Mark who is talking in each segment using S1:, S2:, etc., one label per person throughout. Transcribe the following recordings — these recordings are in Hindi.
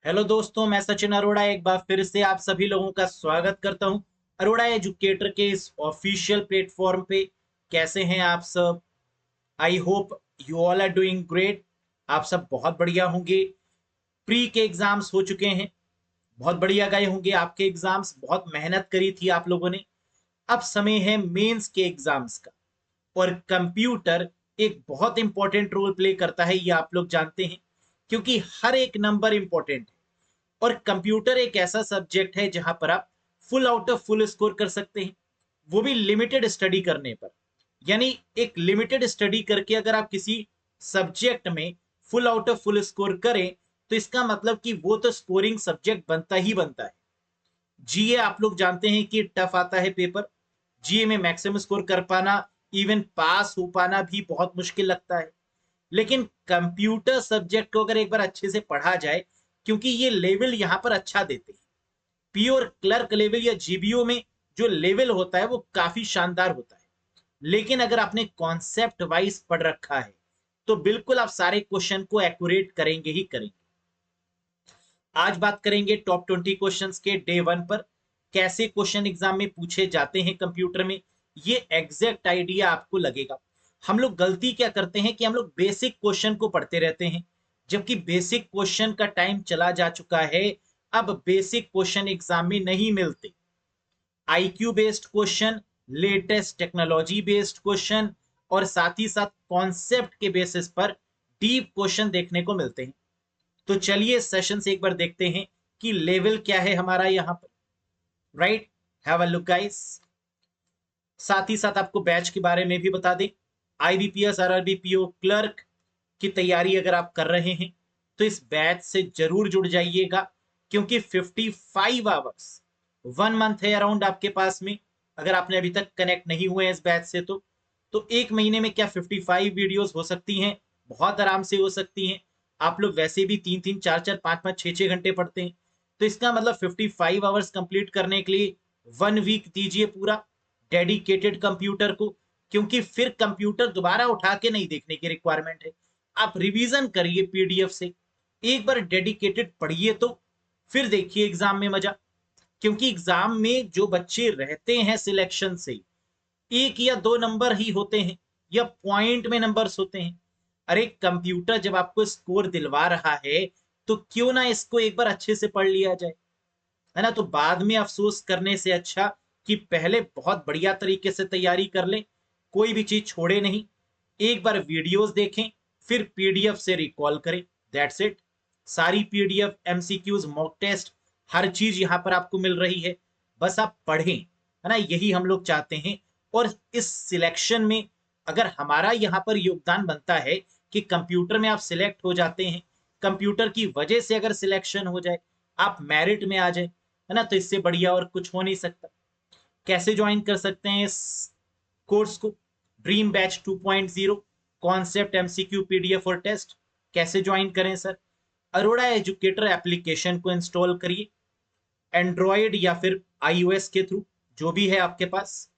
S1: हेलो दोस्तों, मैं सचिन अरोड़ा एक बार फिर से आप सभी लोगों का स्वागत करता हूं अरोड़ा एजुकेटर के इस ऑफिशियल प्लेटफॉर्म पे। कैसे हैं आप सब? I hope you all are doing great. आप सब बहुत बढ़िया होंगे। प्री के एग्जाम्स हो चुके हैं, बहुत बढ़िया गए होंगे आपके एग्जाम्स। बहुत मेहनत करी थी आप लोगों ने। अब समय है मेंस के एग्जाम्स का। और कंप्यूटर एक बहुत इंपॉर्टेंट रोल प्ले करता है, ये आप लोग जानते हैं, क्योंकि हर एक नंबर इंपॉर्टेंट है। और कंप्यूटर एक ऐसा सब्जेक्ट है जहां पर आप full out of full score कर सकते हैं, वो भी लिमिटेड स्टडी करने पर। यानी एक लिमिटेड स्टडी करके अगर आप किसी सब्जेक्ट में full out of full score करें, तो इसका मतलब कि वो तो स्कोरिंग सब्जेक्ट बनता ही बनता है। जीए आप लोग जानते हैं कि टफ आता है पेपर। जीए में मैक्सिमम स्कोर कर पाना, इवन पास हो पाना भी बहुत मुश्किल लगता है। लेकिन कंप्यूटर सब्जेक्ट को अगर एक बार अच्छे से पढ़ा जाए, क्योंकि ये लेवल यहां पर अच्छा देते हैं। प्योर क्लर्क लेवल या जीबीओ में जो लेवल होता है वो काफी शानदार होता है। लेकिन अगर आपने कॉन्सेप्ट वाइज पढ़ रखा है, तो बिल्कुल आप सारे क्वेश्चन को एक्यूरेट करेंगे ही करेंगे। आज बात करेंगे टॉप 20 क्वेश्चंस के डे वन पर। कैसे क्वेश्चन एग्जाम में पूछे जाते हैं कंप्यूटर में, ये एग्जैक्ट आइडिया आपको लगेगा। हम लोग गलती क्या करते हैं कि हम लोग बेसिक क्वेश्चन को पढ़ते रहते हैं, जबकि बेसिक क्वेश्चन का टाइम चला जा चुका है। अब बेसिक क्वेश्चन एग्जाम में नहीं मिलते। IQ based question, latest technology based question और साथ ही साथ कॉन्सेप्ट के बेसिस पर डीप क्वेश्चन देखने को मिलते हैं। तो चलिए सेशन से एक बार देखते हैं कि लेवल क्या है हमारा यहाँ पर। Right, have a look guys. साथ ही साथ आपको बैच के बारे में भी बता दें। आईबीपीएस आरआरबी पीओ क्लर्क की तैयारी अगर आप कर रहे हैं, तो इस बैच से जरूर जुड़ जाइएगा, क्योंकि 55 आवर्स, 1 मंथ है अराउंड आपके पास में। अगर आपने अभी तक कनेक्ट नहीं हुए हैं इस बैच से, तो एक महीने में क्या 55 वीडियोस हो सकती हैं? बहुत आराम से हो सकती हैं। आप लोग वैसे भी 3 3 4 4 5 5 6 6 घंटे पढ़ते हैं, तो इसका मतलब 55 आवर्स कंप्लीट करने के लिए 1 वीक दीजिए पूरा डेडिकेटेड कंप्यूटर को। क्योंकि फिर कंप्यूटर दोबारा उठा के नहीं देखने की रिक्वायरमेंट है। आप रिवीजन करिए पीडीएफ से, एक बार डेडिकेटेड पढ़िए, तो फिर देखिए एग्जाम में मजा। क्योंकि एग्जाम में जो बच्चे रहते हैं सिलेक्शन से, 1 या 2 नंबर ही होते हैं, या पॉइंट में नंबर्स होते हैं। अरे कंप्यूटर जब आपको स्कोर दिलवा रहा है, तो क्यों ना इसको एक बार अच्छे से पढ़ लिया जाए, है ना? तो बाद में अफसोस करने से अच्छा कि पहले बहुत बढ़िया तरीके से तैयारी कर लें, कोई भी चीज छोड़े नहीं। एक बार वीडियोस देखें, फिर पीडीएफ से रिकॉल करें। That's it. सारी पीडीएफ, एमसीक्यूज, मॉक टेस्ट, हर चीज यहां पर आपको मिल रही है। बस आप पढ़ें, है ना? यही हम लोग चाहते हैं। और इस सिलेक्शन में अगर हमारा यहाँ पर योगदान बनता है कि कंप्यूटर में आप सिलेक्ट हो जाते हैं, कंप्यूटर की वजह से अगर सिलेक्शन हो जाए, आप मेरिट में आ जाए, है ना, तो इससे बढ़िया और कुछ हो नहीं सकता। कैसे ज्वाइन कर सकते हैं इस कोर्स को? Dream batch 2.0, concept, MCQ, PDF और टेस्ट। कैसे ज्वाइन करें सर? अरोड़ा एजुकेटर एप्लीकेशन को इंस्टॉल करिए, एंड्रॉयड या फिर आईओएस के थ्रू, जो भी है आपके पास।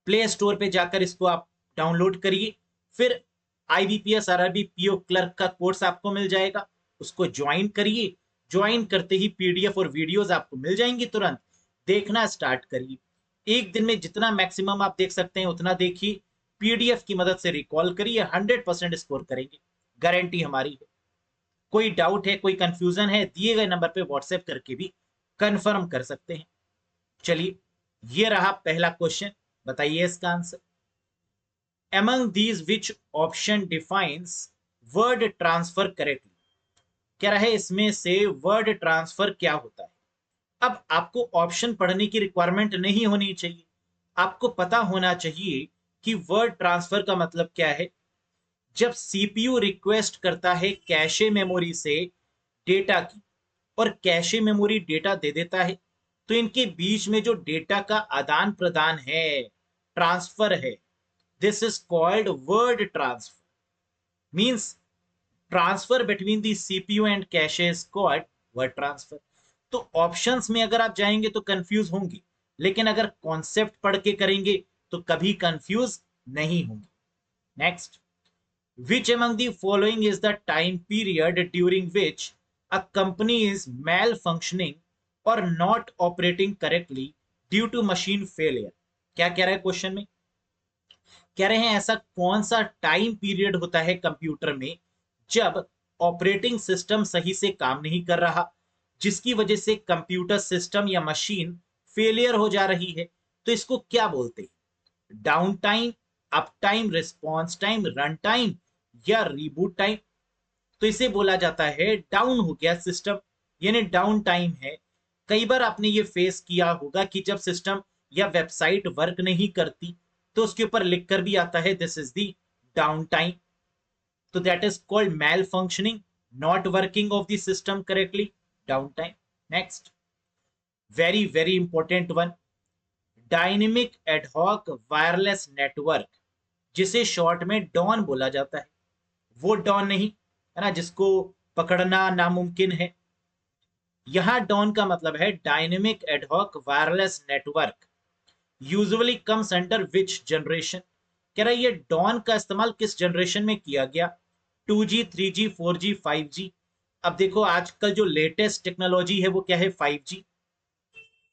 S1: प्ले स्टोर पे जाकर इसको आप डाउनलोड करिए। फिर आईबीपीएस आरआरबी पीओ क्लर्क का कोर्स आपको मिल जाएगा, उसको ज्वाइन करिए। ज्वाइन करते ही पीडीएफ और वीडियोस आपको मिल जाएंगी, तुरंत देखना स्टार्ट करिए। एक दिन में जितना मैक्सिमम आप देख सकते हैं उतना देखिए। पीडीएफ की मदद से रिकॉल करिए, 100% स्कोर करेंगे, गारंटी हमारी है। कोई डाउट है, कोई कंफ्यूजन है, दिए गए नंबर पे व्हाट्सएप करके भी कंफर्म कर सकते हैं। चलिए, ये रहा पहला क्वेश्चन, बताइए इसका answer. among these which option defines word transfer correctly? कह रहा है इसमें से वर्ड ट्रांसफर क्या होता है। अब आपको ऑप्शन पढ़ने की रिक्वायरमेंट नहीं होनी चाहिए। आपको पता होना चाहिए कि वर्ड ट्रांसफर का मतलब क्या है। जब सीपीयू रिक्वेस्ट करता है कैशे मेमोरी से डेटा की, और कैशे मेमोरी डेटा दे देता है, तो इनके बीच में जो डेटा का आदान प्रदान है, ट्रांसफर है, this is called word transfer. Means transfer between the CPU and cache is called word transfer. तो ऑप्शंस में अगर आप जाएंगे तो कंफ्यूज होंगे, लेकिन अगर कॉन्सेप्ट पढ़ के करेंगे तो कभी कंफ्यूज नहीं होंगे। Next, which among the following is the time period during which a company is malfunctioning और not operating correctly due to machine failure. क्या कह रहा है क्वेश्चन में? कह रहे हैं ऐसा कौन सा टाइम पीरियड होता है कंप्यूटर में जब ऑपरेटिंग सिस्टम सही से काम नहीं कर रहा, जिसकी वजह से कंप्यूटर सिस्टम या मशीन फेलियर हो जा रही है। तो इसको क्या बोलते हैं? Down time, up time, response time, run time या रिबूट टाइम? तो इसे बोला जाता है डाउन हो गया सिस्टम, यानी डाउन टाइम है। कई बार आपने ये फेस किया होगा कि जब सिस्टम या वेबसाइट वर्क नहीं करती तो उसके ऊपर लिखकर भी आता है this is the downtime. तो that is called malfunctioning, not working of the system correctly, downtime. Next, very very important one, dynamic ad hoc wireless network, जिसे शॉर्ट में डॉन बोला जाता है। वो डॉन नहीं है ना जिसको पकड़ना नामुमकिन है। यहां डॉन का मतलब है dynamic ad hoc wireless network, usually comes under which generation. कह रहा है ये डॉन का इस्तेमाल किस जनरेशन में किया गया? 2G, 3G, 4G, 5G। अब देखो आजकल जो लेटेस्ट टेक्नोलॉजी है वो क्या है? 5G।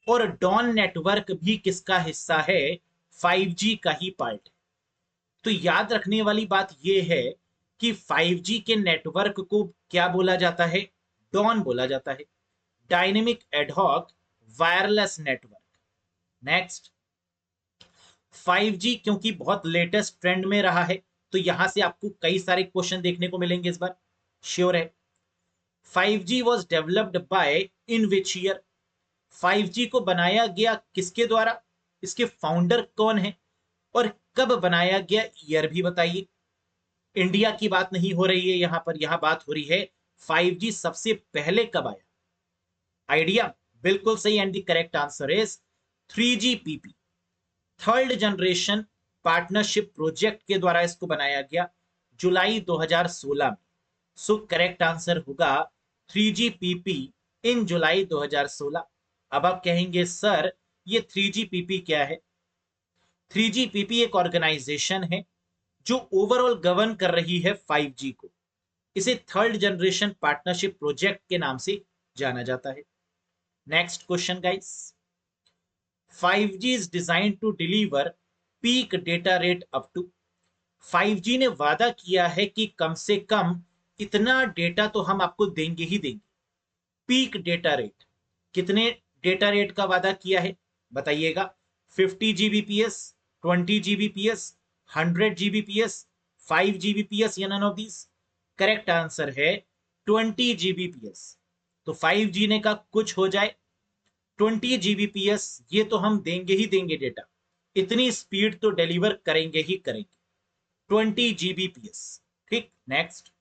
S1: और डॉन नेटवर्क भी किसका हिस्सा है? 5G का ही पार्ट है। तो याद रखने वाली बात यह है कि 5G के नेटवर्क को क्या बोला जाता है? डॉन बोला जाता है, dynamic ad hoc wireless network. Next, 5G क्योंकि बहुत लेटेस्ट ट्रेंड में रहा है तो यहां से आपको कई सारे क्वेश्चन देखने को मिलेंगे इस बार, श्योर है। 5G was developed by in which year? 5G को बनाया गया किसके द्वारा? इसके फाउंडर कौन है और कब बनाया गया? ईयर भी बताइए। इंडिया की बात नहीं हो रही है यहां पर, यहां बात हो रही है 5G सबसे पहले कब आया। आइडिया बिल्कुल सही, and the correct answer is 3GPP, third generation partnership project के द्वारा इसको बनाया गया जुलाई 2016 में। सो करेक्ट आंसर होगा 3GPP इन जुलाई 2016। अब आप कहेंगे सर ये 3GPP क्या है? 3GPP एक ऑर्गेनाइजेशन है जो ओवरऑल गवर्न कर रही है 5G को। इसे थर्ड जनरेशन पार्टनरशिप प्रोजेक्ट के नाम से जाना जाता है। Next question guys, 5G is designed to deliver peak data rate up to। 5G ने वादा किया है कि कम से कम इतना डेटा तो हम आपको देंगे ही देंगे। पीक डेटा रेट, कितने डेटा रेट का वादा किया है बताइएगा? 50 Gbps, 20 Gbps, 100 Gbps, 5 Gbps या none of these? Correct answer है 20 Gbps। तो 5G ने का कुछ हो जाए 20 Gbps, ये तो हम देंगे ही देंगे डेटा, इतनी स्पीड तो डिलीवर करेंगे ही करेंगे, 20 Gbps। ठीक, next,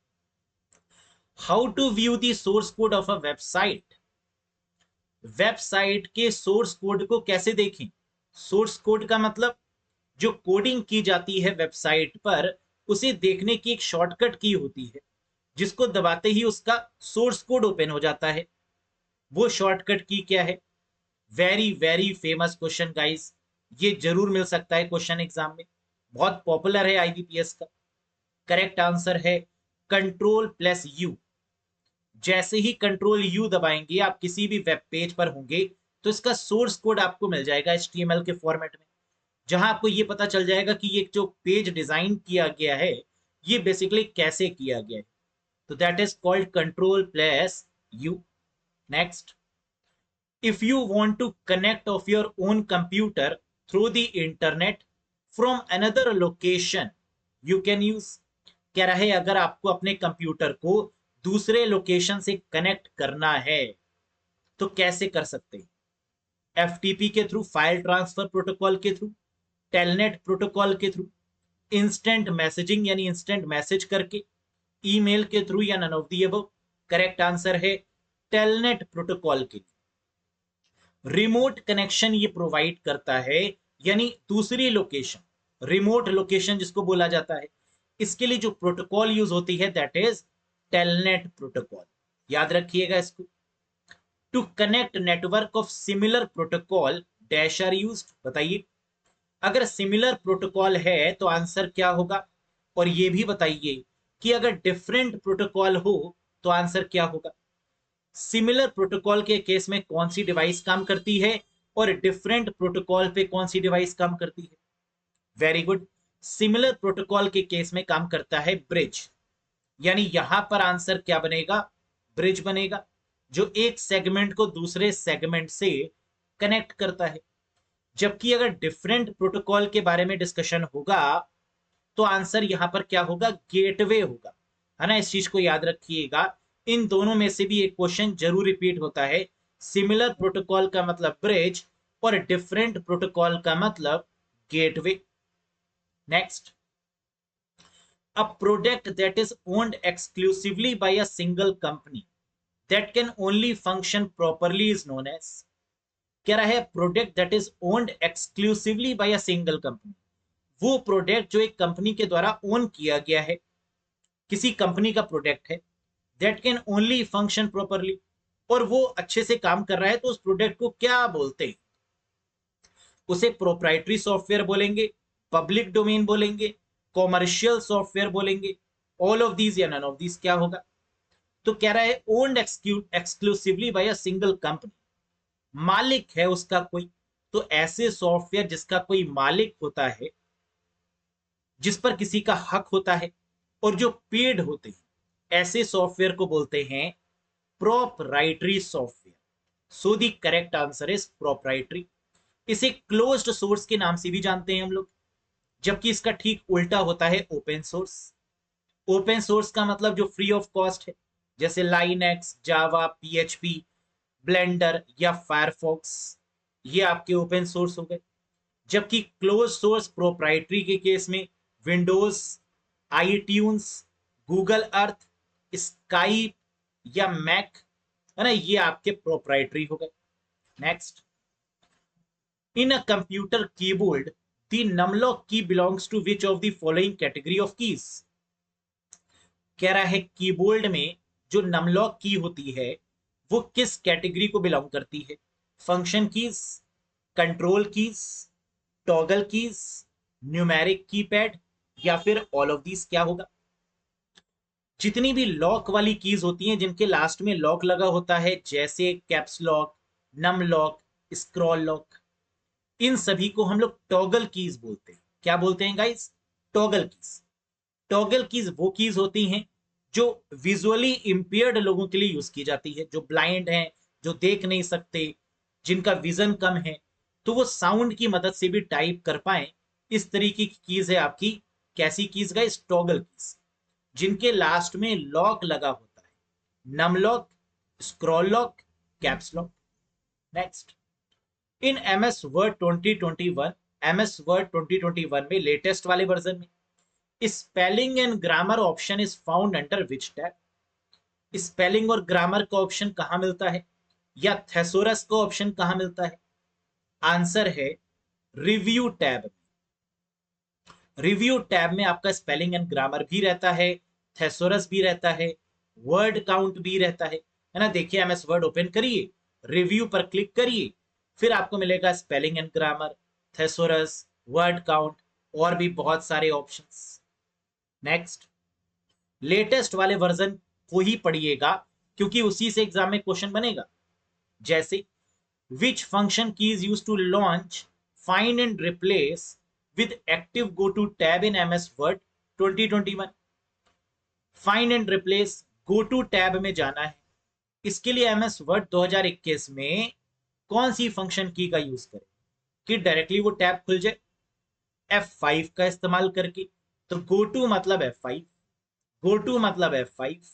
S1: how to view the source code of a website? Website के सोर्स कोड को कैसे देखें? सोर्स कोड का मतलब जो कोडिंग की जाती है वेबसाइट पर, उसे देखने की एक शॉर्टकट की होती है जिसको दबाते ही उसका सोर्स कोड ओपन हो जाता है। वो शॉर्टकट की क्या है? Very very famous question guys, ये जरूर मिल सकता है क्वेश्चन एग्जाम में, बहुत पॉपुलर है आईबीपीएस का। करेक्ट आंसर है Ctrl+U। जैसे ही Ctrl+U दबाएंगे आप किसी भी वेब पेज पर होंगे तो इसका सोर्स कोड आपको मिल जाएगा HTML के फॉर्मेट में, जहां आपको ये पता चल जाएगा कि ये जो पेज डिजाइन किया गया है ये बेसिकली कैसे किया गया है। तो that is called Ctrl+U। Next, if you want to connect of your own computer through the internet from another location you can use। कह रहा है अगर आपको अपने कंप्यूटर को दूसरे लोकेशन से कनेक्ट करना है तो कैसे कर सकते हैं? एफटीपी के थ्रू, फाइल ट्रांसफर प्रोटोकॉल के थ्रू, टेलनेट प्रोटोकॉल के थ्रू, इंस्टेंट मैसेजिंग यानी इंस्टेंट मैसेज करके, ईमेल के थ्रू या none of the above? Correct answer है टेलनेट प्रोटोकॉल के लिए। रिमोट कनेक्शन ये प्रोवाइड करता है, यानी दूसरी लोकेशन, रिमोट लोकेशन जिसको बोला जाता है, इसके लिए जो प्रोटोकॉल यूज होती है दैट इज टेलनेट प्रोटोकॉल। याद रखिएगा इसको। To connect network of similar protocol dash are used. बताइए अगर सिमिलर प्रोटोकॉल है तो आंसर क्या होगा, और ये भी बताइए कि अगर डिफरेंट प्रोटोकॉल हो तो आंसर क्या होगा। सिमिलर प्रोटोकॉल के केस में कौन सी डिवाइस काम करती है और डिफरेंट प्रोटोकॉल पे कौन सी डिवाइस काम करती है? Very good. सिमिलर प्रोटोकॉल के केस में काम करता है ब्रिज, यानी यहां पर आंसर क्या बनेगा? ब्रिज बनेगा, जो एक सेगमेंट को दूसरे सेगमेंट से कनेक्ट करता है। जबकि अगर डिफरेंट प्रोटोकॉल के बारे में डिस्कशन होगा तो आंसर यहां पर क्या होगा? गेटवे होगा, है ना? इस चीज को याद रखिएगा। इन दोनों में से भी एक क्वेश्चन जरूर रिपीट होता है। सिमिलर प्रोटोकॉल का मतलब ब्रिज और डिफरेंट प्रोटोकॉल का मतलब gateway. Next, a product that is owned exclusively by a single company that can only function properly is known as। कह रहा है product that is owned exclusively by a single company, वो प्रोडक्ट जो एक कंपनी के द्वारा ओन किया गया है, किसी कंपनी का प्रोडक्ट है, that can only function properly, और वो अच्छे से काम कर रहा है, तो उस प्रोडक्ट को क्या बोलते हैं? उसे प्रोप्राइटरी सॉफ्टवेयर बोलेंगे, पब्लिक डोमेन बोलेंगे, कॉमर्शियल सॉफ्टवेयर बोलेंगे, ऑल ऑफ दीज या नन ऑफ दीज क्या होगा? तो कह रहा है owned exclusively by a single company, मालिक है उसका कोई, तो ऐसे सॉफ्टवेयर जिसका कोई मालिक होता है, जिस पर किसी का हक होता है और जो पेड होते हैं, ऐसे सॉफ्टवेयर को बोलते हैं proprietary software. So the correct answer is proprietary. इसे क्लोज्ड सोर्स के नाम से भी जानते हैं हम लोग, जबकि इसका ठीक उल्टा होता है ओपन सोर्स। ओपन सोर्स का मतलब जो फ्री ऑफ कॉस्ट है, जैसे लाइनक्स, जावा, पीएचपी, ब्लेंडर या फायरफॉक्स, ये आपके ओपन सोर्स हो गए। जबकि क्लोज सोर्स प्रोप्राइटरी के केस में Windows, iTunes, Google Earth, Skype या मैक, है ना, ये आपके प्रोप्राइटरी हो गए। Next, in a computer keyboard the num lock key belongs to which of the following category of keys? कह रहा है कीबोर्ड में जो नमलॉक की होती है वो किस कैटेगरी को बिलोंग करती है? Function keys, control keys, toggle keys, numeric keypad या फिर ऑल ऑफ दीज क्या होगा? जितनी भी लॉक वाली कीज होती हैं जिनके लास्ट में लॉक लगा होता है, जैसे caps lock, num lock, scroll lock, इन सभी को हम लोग टॉगल कीज बोलते हैं। क्या बोलते हैं guys? Toggle keys. Toggle keys वो कीज होती हैं जो विजुअली इंपेयर्ड लोगों के लिए यूज की जाती है, जो ब्लाइंड हैं, जो देख नहीं सकते, जिनका विजन कम है, तो वो साउंड की मदद से भी टाइप कर पाए, इस तरीके की कीज है आपकी। कैसी कीज गाइस? टॉगल कीज, जिनके लास्ट में लॉक लगा होता है, num lock, scroll lock, caps lock. Next, in MS Word 2021, MS Word 2021 में लेटेस्ट वाले वर्जन में spelling and grammar option is found under which tab? Spelling और ग्रामर का ऑप्शन कहां मिलता है, या थेसोरस का ऑप्शन कहां मिलता है? आंसर है रिव्यू टैब। रिव्यू टैब में आपका स्पेलिंग एंड ग्रामर भी रहता है, थेसोरस भी रहता है, वर्ड काउंट भी रहता है ना? देखिए, एमएस वर्ड ओपन करिए, रिव्यू पर क्लिक करिए, फिर आपको मिलेगा spelling and grammar, thesaurus, word count और भी बहुत सारे ऑप्शंस। नेक्स्ट, लेटेस्ट वाले वर्जन को ही पढ़िएगा क्योंकि उसी से एग्जाम में क्वेश्चन बनेगा। जैसे which function key is used to launch, find and replace with active go to tab in MS Word 2021? Find and replace go to tab में जाना है, इसके लिए एमएस वर्ड 2021 में कौन सी फंक्शन की का यूज करें कि डायरेक्टली वो टैब खुल जाए? F5 का इस्तेमाल करके। तो गो टू मतलब F5, गो टू मतलब F5,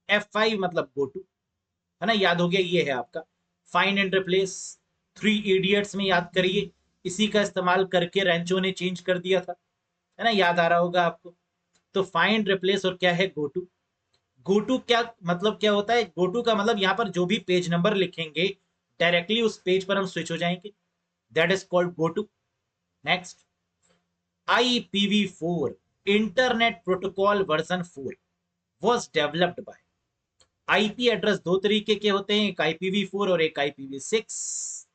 S1: F5 मतलब गो टू, है ना? याद हो गया, ये है आपका find and replace. Three idiots में याद करिए, इसी का इस्तेमाल करके रेंचो ने चेंज कर दिया था, है ना? याद आ रहा होगा आपको। तो फाइंड रिप्लेस और क्या है? Go to. गो टू क्या मतलब क्या होता है? गो टू का मतलब यहाँ पर जो भी पेज नंबर लिखेंगे डायरेक्टली उस पेज पर हम स्विच हो जाएंगे, that is called go to. Next, IPv4 internet protocol version 4 was developed by। IP address दो तरीके के होते हैं, एक IPv4 और एक IPv6।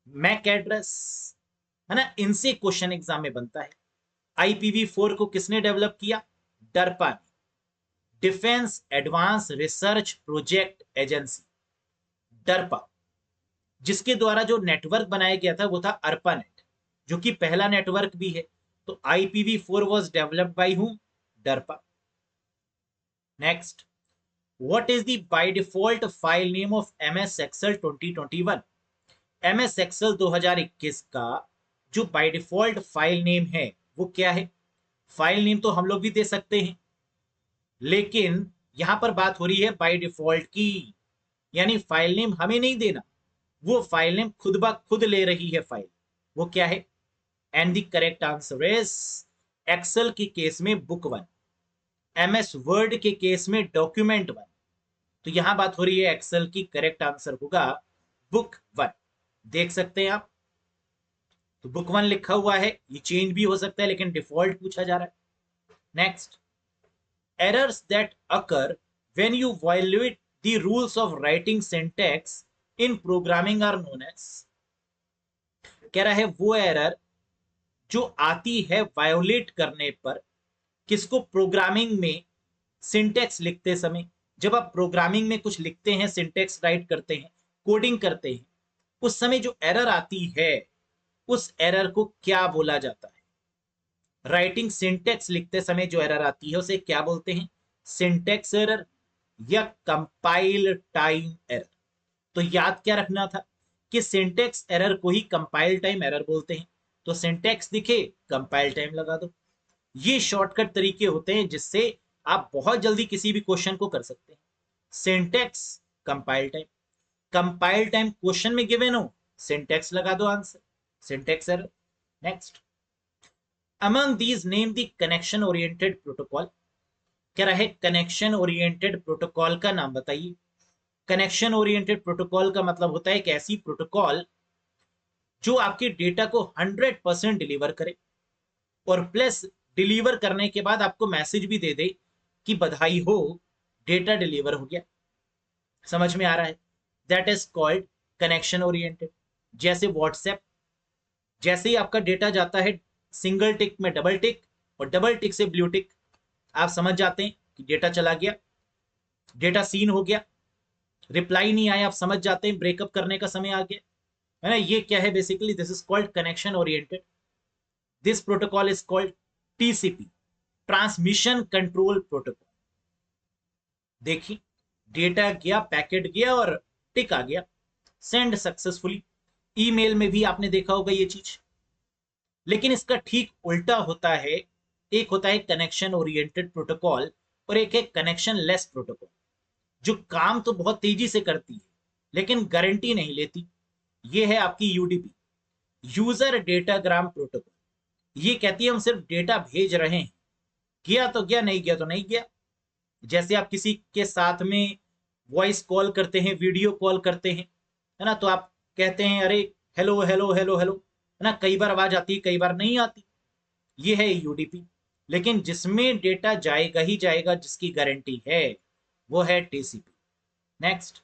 S1: मैक एड्रेस, है ना, इनसे क्वेश्चन एग्जाम में बनता है। IPv4 को किसने डेवलप किया? डरपा ने। Defence advance research project agency, DARPA, जिसके द्वारा जो नेटवर्क बनाया गया था वो था अर्पानेट, जो कि पहला नेटवर्क भी है। तो IPv4 was developed by whom, DARPA. Next, what is the by default file name of MS Excel 2021? MS Excel 2021 का जो बाय डिफॉल्ट फाइल नेम है वो क्या है? फाइल नेम तो हम लोग भी दे सकते हैं, लेकिन यहां पर बात हो रही है बाय डिफॉल्ट की, यानी फाइल नेम हमें नहीं देना, वो फाइल नेम खुद ब खुद ले रही है फाइल। वो क्या है? And the correct answer is Excel के केस में बुक 1, MS वर्ड के केस में डॉक्यूमेंट 1। तो यहां बात हो रही है एक्सेल की, करेक्ट आंसर होगा बुक 1। देख सकते हैं आप, तो बुक 1 लिखा हुआ है, ये चेंज भी हो सकता है लेकिन डिफॉल्ट पूछा जा रहा है। Next, errors that occur when you violate the rules of writing syntax in programming are known as। कह रहा है वो एरर जो आती है वायोलेट करने पर किसको? प्रोग्रामिंग में सिंटेक्स लिखते समय, जब आप प्रोग्रामिंग में कुछ लिखते हैं, सिंटेक्स राइट करते हैं, कोडिंग करते हैं, उस समय जो एरर आती है उस एरर को क्या बोला जाता है? राइटिंग सिंटेक्स लिखते समय जो एरर आती है उसे क्या बोलते हैं? सिंटेक्स एरर या कंपाइल टाइम एरर। तो याद क्या रखना था कि सिंटेक्स एरर को ही कंपाइल टाइम एरर बोलते हैं। तो सिंटेक्स दिखे, कंपाइल टाइम लगा दो। ये शॉर्टकट तरीके होते हैं जिससे आप बहुत जल्दी किसी भी क्वेश्चन को कर सकते हैं। सिंटेक्स, कंपाइल टाइम क्वेश्चन में गिवन हो, सिंटेक्स लगा दो answer, syntax error. Next, among these name the connection oriented protocol। कह रहा है कनेक्शन ओरिएंटेड प्रोटोकॉल का नाम बताइए। कनेक्शन ओरिएंटेड प्रोटोकॉल का मतलब होता है एक ऐसी प्रोटोकॉल जो आपके डेटा को 100% डिलीवर करे, और प्लस डिलीवर करने के बाद आपको मैसेज भी दे दे कि बधाई हो, डेटा डिलीवर हो गया। समझ में आ रहा है? That is called connection oriented. जैसे व्हाट्सएप, जैसे ही आपका डेटा जाता है सिंगल टिक में डबल टिक, और डबल टिक से ब्लू टिक, आप समझ जाते हैं कि डेटा चला गया, डेटा सीन हो गया, रिप्लाई नहीं आया, आप समझ जाते हैं ब्रेकअप करने का समय आ गया, है ना? ये क्या है? Basically this is called connection oriented. This protocol is called TCP, transmission control protocol. देखिए, डेटा गया, पैकेट गया और टिक आ गया, सेंड सक्सेसफुली। ईमेल में भी आपने देखा होगा ये चीज। लेकिन इसका ठीक उल्टा होता है, एक होता है कनेक्शन ओरिएंटेड प्रोटोकॉल और एक है कनेक्शन लेस प्रोटोकॉल, जो काम तो बहुत तेजी से करती है लेकिन गारंटी नहीं लेती। ये है आपकी UDP, यूजर डेटाग्राम प्रोटोकॉल। ये कहती है हम सिर्फ डेटा भेज रहे हैं, गया तो गया, नहीं गया तो नहीं गया। जैसे आप किसी के साथ में वॉइस कॉल करते हैं, वीडियो कॉल करते हैं, है ना? तो आप कहते हैं अरे हेलो हेलो हेलो हेलो, है ना? कई बार आवाज आती है, कई बार नहीं आती। ये है UDP। लेकिन जिसमें डेटा जाएगा ही जाएगा, जिसकी गारंटी है, वो है TCP। Next,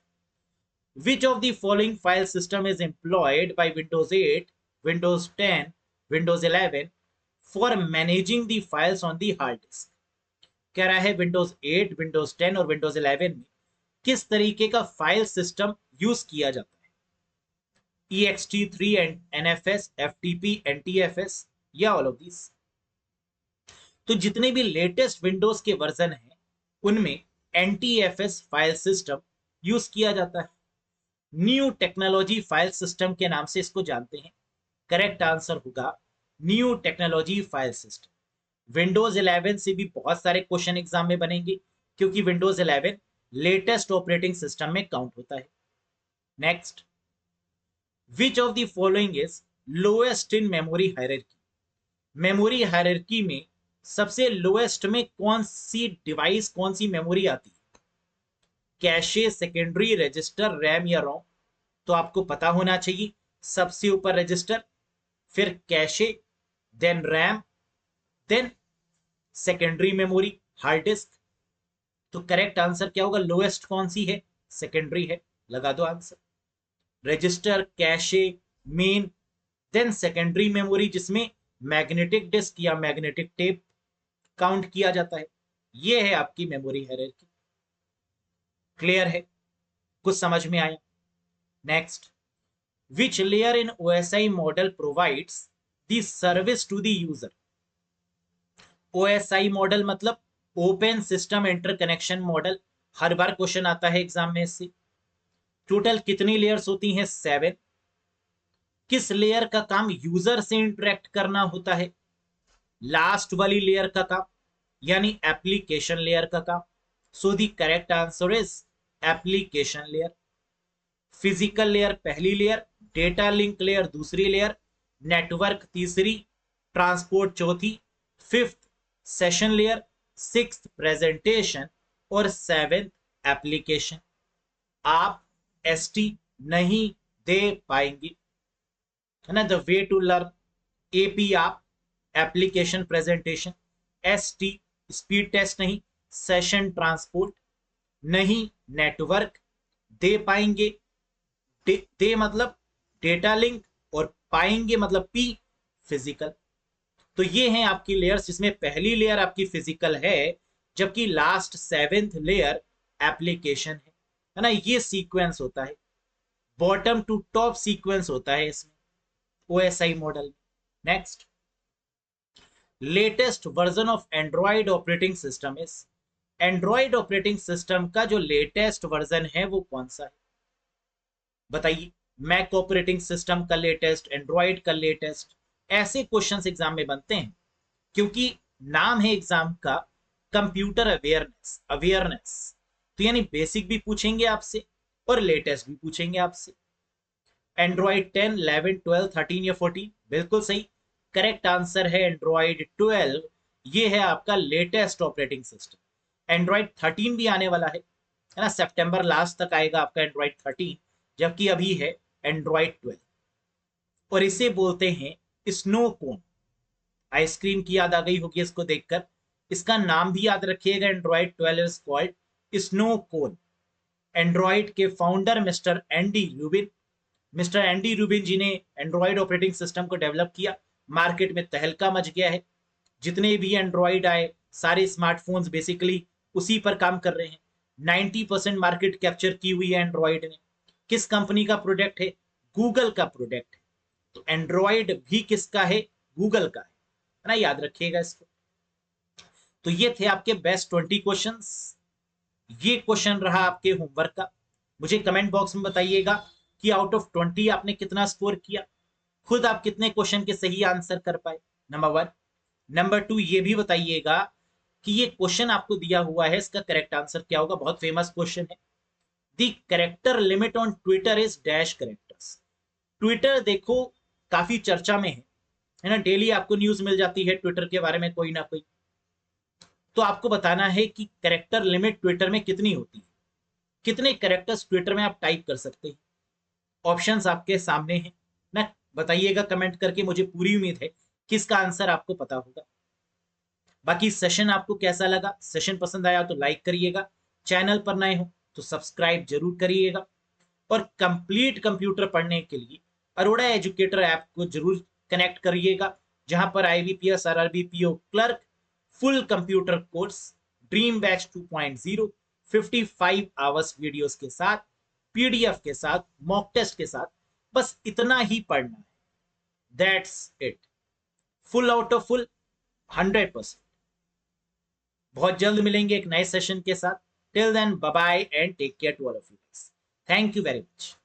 S1: which of the following file system is employed by Windows 8, Windows 10, Windows 11 for managing the files on the hard disk? कह रहा है Windows 8, Windows 10 और Windows 11 में किस तरीके का फाइल सिस्टम यूज किया जाता है? ext3 NFS, FTP, NTFS या ऑल ऑफ दिस? तो जितने भी लेटेस्ट विंडोज के वर्जन हैं उनमें NTFS फाइल सिस्टम यूज किया जाता है। न्यू टेक्नोलॉजी फाइल सिस्टम के नाम से इसको जानते हैं। करेक्ट आंसर होगा new technology file system. Windows 11 से भी बहुत सारे क्वेश्चन एग्जाम में बनेंगे, क्योंकि विंडोज 11 लेटेस्ट ऑपरेटिंग सिस्टम में काउंट होता है। Next, which of the following is lowest in memory hierarchy? Memory hierarchy में सबसे लोएस्ट में कौन सी डिवाइस, कौन सी मेमोरी आती है? कैशे, सेकेंडरी, रजिस्टर, रैम या रोम? तो आपको पता होना चाहिए, सबसे ऊपर रजिस्टर, फिर cache, then RAM, then secondary memory, hard disk. तो करेक्ट आंसर क्या होगा? लोएस्ट कौन सी है? सेकेंडरी है, लगा दो answer. Register, cache, main, then secondary memory जिसमें मैग्नेटिक डिस्क या मैग्नेटिक टेप काउंट किया जाता है, ये है आपकी मेमोरी हायरार्की। क्लियर है? कुछ समझ में आया? Next, which layer in OSI model provides the service to the user? OSI model मतलब ओपन सिस्टम इंटरकनेक्शन मॉडल। हर बार क्वेश्चन आता है एग्जाम में इससे। टोटल कितनी लेयर्स होती हैं? 7। किस लेयर का काम यूजर से इंटरेक्ट करना होता है? लास्ट वाली लेयर का काम, यानी एप्लीकेशन लेयर का काम। So the correct answer is application layer. Physical layer पहली लेयर, डेटा लिंक लेयर दूसरी लेयर, नेटवर्क तीसरी, ट्रांसपोर्ट चौथी, fifth session layer, sixth presentation और सेवेंथ एप्लीकेशन। आप एसटी नहीं दे पाएंगे, है ना। The way to learn, AP आप, application presentation, ST speed test नहीं, सेशन ट्रांसपोर्ट नहीं, नेटवर्क दे पाएंगे। दे मतलब डेटा लिंक और पाएंगे मतलब पी फिजिकल। तो ये हैं आपकी लेयर्स, जिसमें पहली लेयर आपकी फिजिकल है, जबकि लास्ट सेवेंथ लेयर एप्लीकेशन है ना। ये सीक्वेंस होता है, बॉटम टू टॉप सीक्वेंस होता है इसमें OSI model. Next, latest version of Android operating system is. Android operating system का जो लेटेस्ट वर्जन है वो कौन सा है? बताइए। मैक ऑपरेटिंग सिस्टम का लेटेस्ट, एंड्रॉइड का लेटेस्ट, ऐसे क्वेश्चंस एग्जाम में बनते हैं, क्योंकि नाम है एग्जाम का कंप्यूटर अवेयरनेस। अवेयरनेस तो यानी बेसिक भी पूछेंगे आपसे और लेटेस्ट भी पूछेंगे आपसे। एंड्रॉइड 10, 11, 12, 13 या 14? बिल्कुल सही। करेक्ट आंसर है एंड्रॉइड 12। ये है आपका लेटेस्ट ऑपरेटिंग सिस्टम। एंड्रॉइड 13 भी आने वाला है ना। सितंबर लास्ट तक आएगा आपका एंड्रॉइड 13, जबकि अभी है एंड्रॉइड 12। और इसे बोलते हैं स्नो कोन। आइसक्रीम की याद आ गई होगी इसको देखकर। इसका नाम भी याद रखिएगा, Android 12 is called snow cone. Android के founder mister Andy Rubin, mister Andy Rubin ji ने एंड्रॉइड ऑपरेटिंग सिस्टम को डेवलप किया। मार्केट में तहलका मच गया है। जितने भी एंड्रॉइड आए, सारे स्मार्टफोन्स बेसिकली उसी पर काम कर रहे हैं। 90% मार्केट कैप्चर की हुई है एंड्रॉइड ने। किस कंपनी का प्रोडक्ट है? गूगल का प्रोडक्ट है। तो एंड्रॉइड भी किसका है? गूगल का है ना। याद रखिएगा इसको। तो ये थे आपके बेस्ट 20 क्वेश्चंस। ये क्वेश्चन रहा आपके होमवर्क का। मुझे कमेंट बॉक्स में बताइएगा कि आउट ऑफ 20 आपने कितना स्कोर किया, खुद आप कितने क्वेश्चन के सही आंसर कर पाए, नंबर 1। नंबर 2, ये भी बताइएगा कि ये क्वेश्चन आपको दिया हुआ है, इसका करेक्ट आंसर क्या होगा। बहुत फेमस क्वेश्चन है। The character limit on Twitter is dash characters. Twitter देखो काफी चर्चा में है ना। डेली आपको न्यूज मिल जाती है ट्विटर के बारे में कोई ना कोई। तो आपको बताना है कि करेक्टर लिमिट ट्विटर में कितनी होती है, कितने करेक्टर्स ट्विटर में आप टाइप कर सकते हैं। ऑप्शंस आपके सामने हैं ना। बताइएगा कमेंट करके, मुझे पूरी उम्मीद है कि इसका आंसर आपको पता होगा। बाकी सेशन आपको कैसा लगा? सेशन पसंद आया तो लाइक करिएगा, चैनल पर नए हो तो सब्सक्राइब जरूर करिएगा। और कंप्लीट कंप्यूटर पढ़ने के लिए अरोड़ा एजुकेटर ऐप को जरूर कनेक्ट करिएगा, जहां पर IBPS RRB PO clerk full computer course dream batch 2.0 55 hours videos के साथ, PDF के साथ, मॉक टेस्ट के साथ, बस इतना ही पढ़ना है। That's it. Full out of full 100%। बहुत जल्द मिलेंगे एक नए सेशन के साथ। Till then bye bye and take care to all of you. Thank you very much.